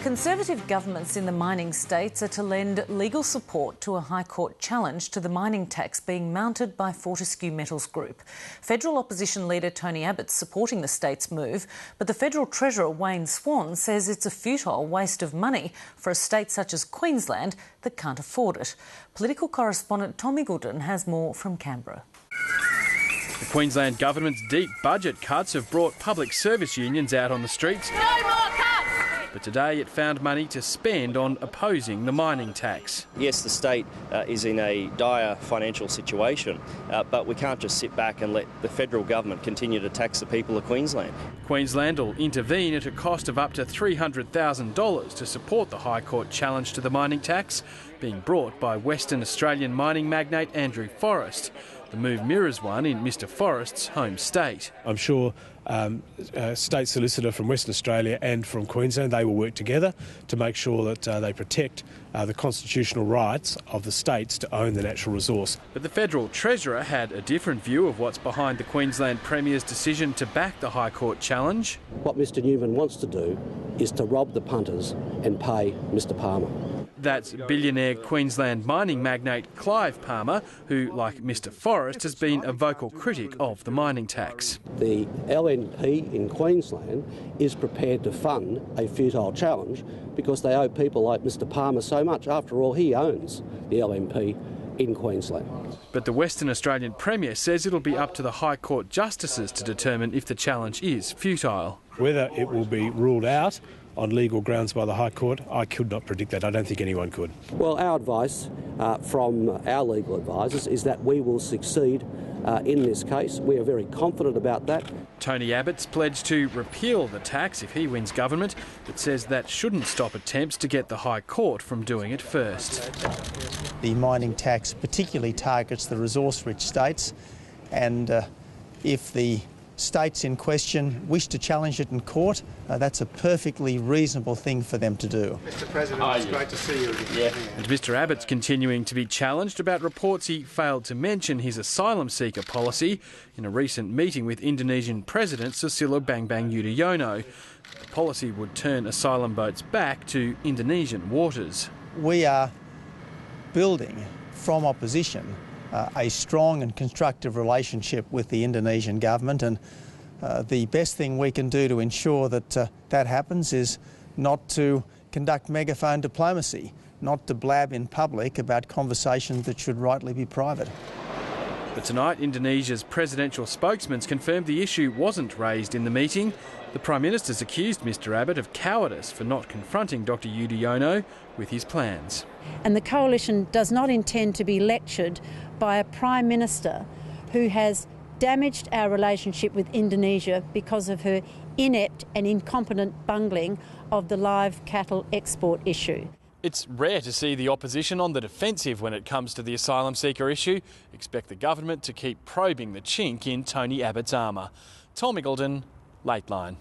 Conservative governments in the mining states are to lend legal support to a High Court challenge to the mining tax being mounted by Fortescue Metals Group. Federal opposition leader Tony Abbott's supporting the state's move, but the federal treasurer Wayne Swan says it's a futile waste of money for a state such as Queensland that can't afford it. Political correspondent Tom Iggulden has more from Canberra. The Queensland Government's deep budget cuts have brought public service unions out on the streets. But today it found money to spend on opposing the mining tax. Yes, the state is in a dire financial situation, but we can't just sit back and let the federal government continue to tax the people of Queensland. Queensland will intervene at a cost of up to $300,000 to support the High Court challenge to the mining tax, being brought by Western Australian mining magnate Andrew Forrest. The move mirrors one in Mr Forrest's home state. I'm sure State Solicitor from Western Australia and from Queensland, they will work together to make sure that they protect the constitutional rights of the states to own the natural resource. But the Federal Treasurer had a different view of what's behind the Queensland Premier's decision to back the High Court challenge. What Mr Newman wants to do is to rob the punters and pay Mr Palmer. That's billionaire Queensland mining magnate Clive Palmer, who, like Mr Forrest, has been a vocal critic of the mining tax. The LNP in Queensland is prepared to fund a futile challenge because they owe people like Mr Palmer so much. After all, he owns the LNP in Queensland. But the Western Australian Premier says it'll be up to the High Court justices to determine if the challenge is futile. Whether it will be ruled out on legal grounds by the High Court, I could not predict that. I don't think anyone could. Well, our advice from our legal advisors is that we will succeed in this case. We are very confident about that. Tony Abbott's pledged to repeal the tax if he wins government, but says that shouldn't stop attempts to get the High Court from doing it first. The mining tax particularly targets the resource-rich states, and if the states in question wish to challenge it in court, that's a perfectly reasonable thing for them to do. Mr President, it's great to see you again. Yeah. And Mr Abbott's continuing to be challenged about reports he failed to mention his asylum seeker policy in a recent meeting with Indonesian President Susilo Bambang Yudhoyono. The policy would turn asylum boats back to Indonesian waters. We are building from opposition a strong and constructive relationship with the Indonesian government, and the best thing we can do to ensure that that happens is not to conduct megaphone diplomacy, not to blab in public about conversations that should rightly be private. But tonight, Indonesia's presidential spokesman's confirmed the issue wasn't raised in the meeting. The Prime Minister's accused Mr Abbott of cowardice for not confronting Dr Yudhoyono with his plans. And the Coalition does not intend to be lectured by a Prime Minister who has damaged our relationship with Indonesia because of her inept and incompetent bungling of the live cattle export issue. It's rare to see the opposition on the defensive when it comes to the asylum seeker issue. Expect the government to keep probing the chink in Tony Abbott's armour. Tom Iggulden, Lateline.